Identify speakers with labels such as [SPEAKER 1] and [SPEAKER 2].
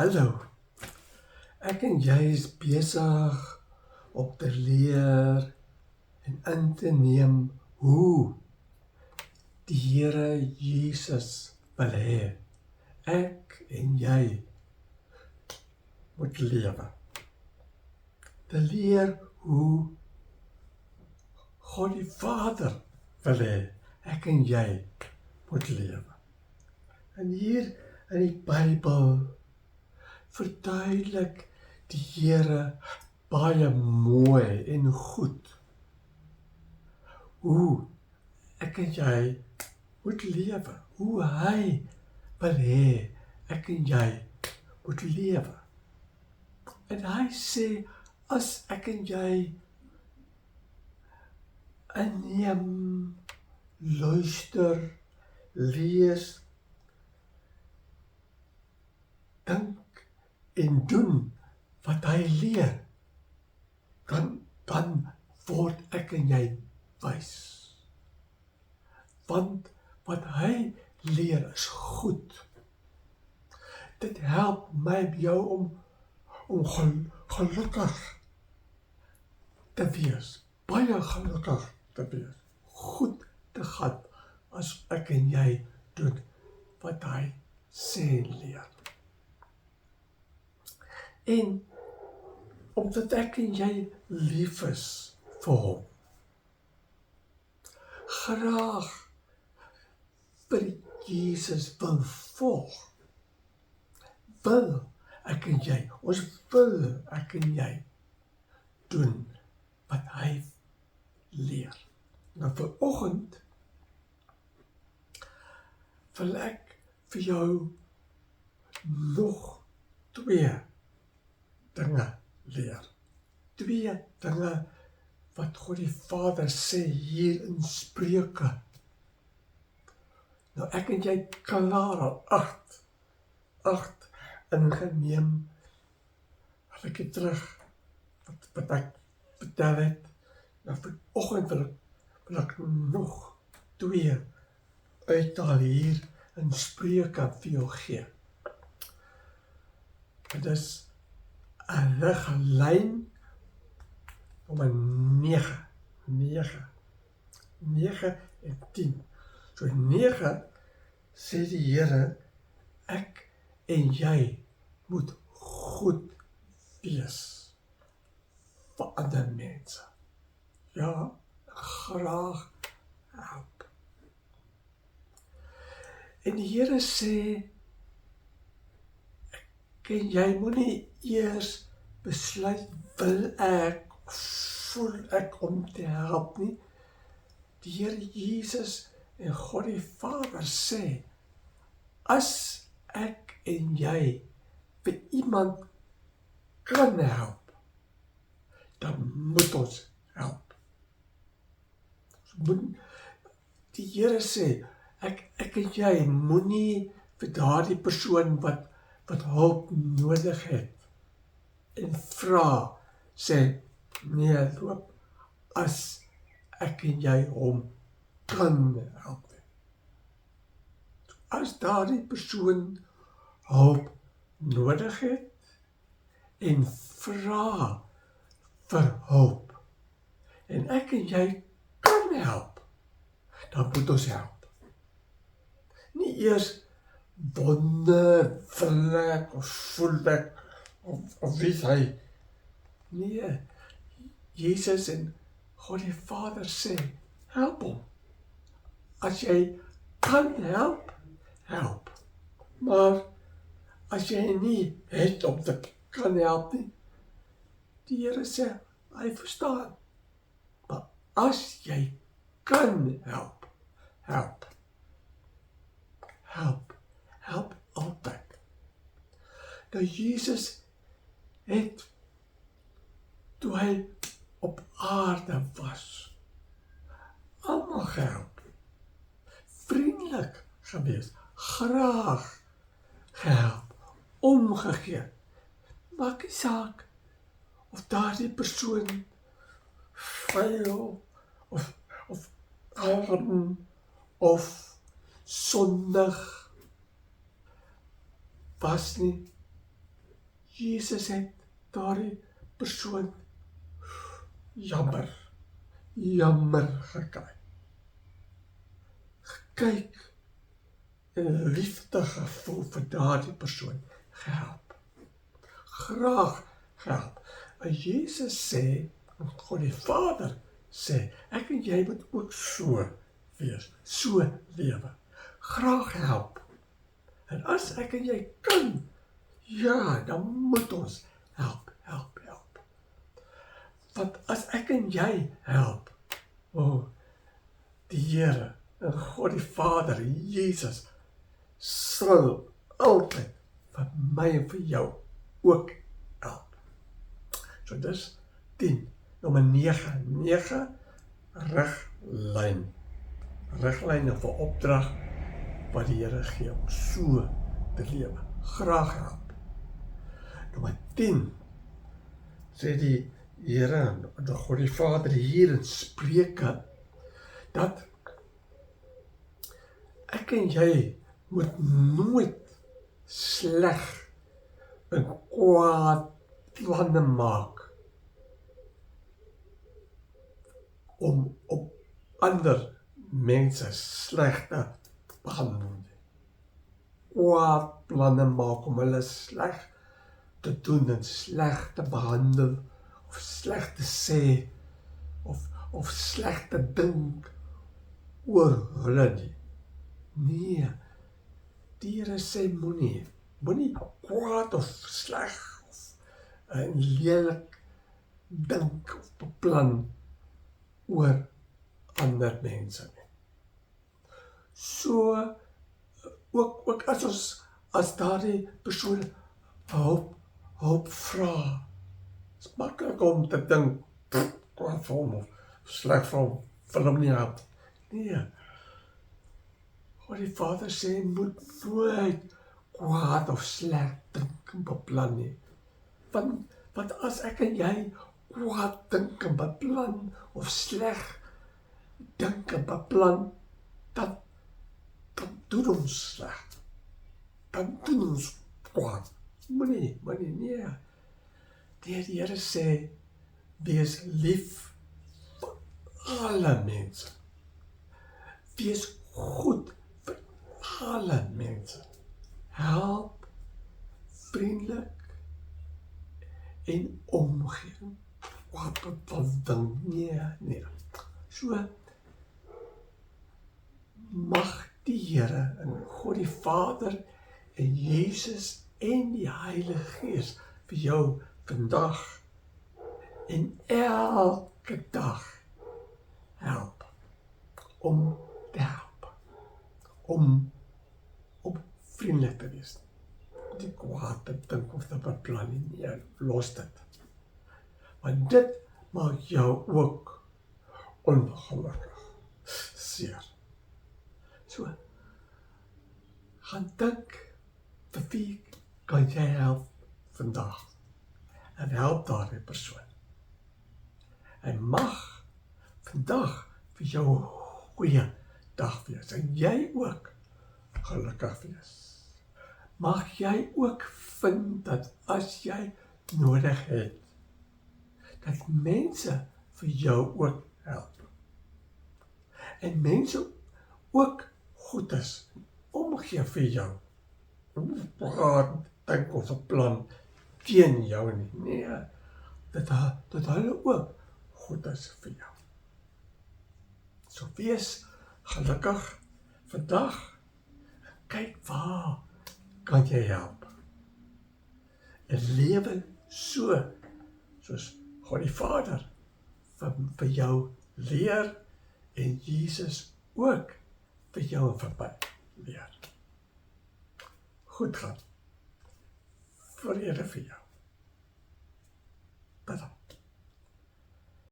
[SPEAKER 1] Hallo, ek en jy is besig om te leer en in te neem hoe die Here Jesus wil hê ek en jy moet lewe. Te leer hoe God die Vader wil hê ek en jy moet lewe. En hier in die Bybel verduidelik die Here baie mooi en goed hoe ek en jy moet lewe, hoe hy wil hê ek en jy moet lewe. En hy sê, as ek en jy inneem, luister, lees, dink en doen wat hy leer, dan word ek en jy wys. Want wat hy leer is goed. Dit help my en jou om gelukkig te wees, baie gelukkig te wees, goed te gaan as ek en jy doen wat hy sê en leer. En omdat ek en jy lief is vir hom, graag vir Jesus wil volg, wil ek en jy, ons wil ek en jy doen wat hy leer. Nou vanoggend wil ek vir jou nog 2 dinge leer. 2 dinge wat God die Vader sê hier in Spreuke. Nou ek en jy klaar al 8 ingeneem, wat ek hier terug, wat ek vertel het. Nou vanoggend wil ek nog 2 uithaal hier in Spreuke vir jou gee. Dit is 'n riglyn nommer 9 en 10. So 9 sê die Here, ek en jy moet goed wees vir ander mense. Ja, graag help. En die Here sê, ek en jy moet nie eers besluit, wil ek, voel ek om te help nie. Die Here Jesus en God die Vader sê, as ek en jy vir iemand kan help, dan moet ons help. Die Here sê, ek en jy moenie vir daardie persoon wat hulp nodig het en vra, sê, nee, loop, as ek en jy hom kan help. As daardie persoon hulp nodig het en vra vir hulp en ek en jy kan help, dan moet ons help. Nie eers wonder, wil ek, of voel ek, of wie hy. Nee, Jesus en God die Vader sê, help hom. As jy kan help, help. Maar as jy nie het om te kan help nie, die Here sê, hy verstaan. Maar as jy kan help, help. Help altyd. Nou Jesus het, toe hy op aarde was, almal gehelp, vriendelik gewees, graag gehelp, omgegee. Maak nie saak of daardie persoon vuil of arm of sondig was nie. Jesus het daardie persoon jammer gekry. Kyk en liefde gevoel vir daardie persoon gehelp. Graag gehelp. En Jesus sê, God die Vader sê, ek en jy moet ook so wees, so lewe. Graag help. En as ek en jy kan, ja, dan moet ons help. Want as ek en jy help, die Here, en God die Vader, Jesus, sal altyd vir my en vir jou ook help. So dis 10. Nommer 9 riglyn. Riglyn of 'n opdrag wat die Here gee om so te lewe. Graag help. Nommer 10 sê die Here, die God die Vader hier in Spreuke, dat ek en jy moet nooit sleg en kwaad planne maak om ander mense sleg te behandel. Kwaad planne maak om hulle sleg te doen en sleg te behandel, of sleg te sê, of sleg te dink oor hulle nie. Nee, die Here sê moenie kwaad of sleg of lelik dink of beplan oor ander mense nie. So, ook as daardie persoon hulp vra, is maklik om te dink, kwaad vir hom of sleg vir hom, wil hom nie help. Nee, God die Vader sê, moet nooit kwaad of sleg dink en beplan nie. Want as ek en jy kwaad dink en beplan, of sleg dink en beplan, dan doen ons sleg. Dan doen ons kwaad. Moenie, nee. Die Here sê, wees lief vir alle mense. Wees goed vir alle mense. Help, vriendelik en omgee. Wat ding, nee. So, mag die Here en God die Vader en Jesus en die Heilige Gees vir jou vandag en elke dag help om te help, om vriendelik te wees, die kwaad te dink of te beplan nie, los dit. Want dit maak jou ook ongelukkig, seer. So, gaan dink, vir wie kan jy help vandag? En help daardie persoon. En mag vandag vir jou 'n goeie dag wees. En jy ook gelukkig wees. Mag jy ook vind dat as jy nodig het, dat mense vir jou ook help. En mense ook goed is, omgee vir jou. Praat, dink of 'n plan teen jou nie. Nee, dat hulle ook goed is vir jou. So wees gelukkig vandag. Kyk waar kan jy help. En lewe soos God die Vader vir jou leer en Jesus ook vir jou en vir my leer. Goed gaan. Vrede vir jou. Bye.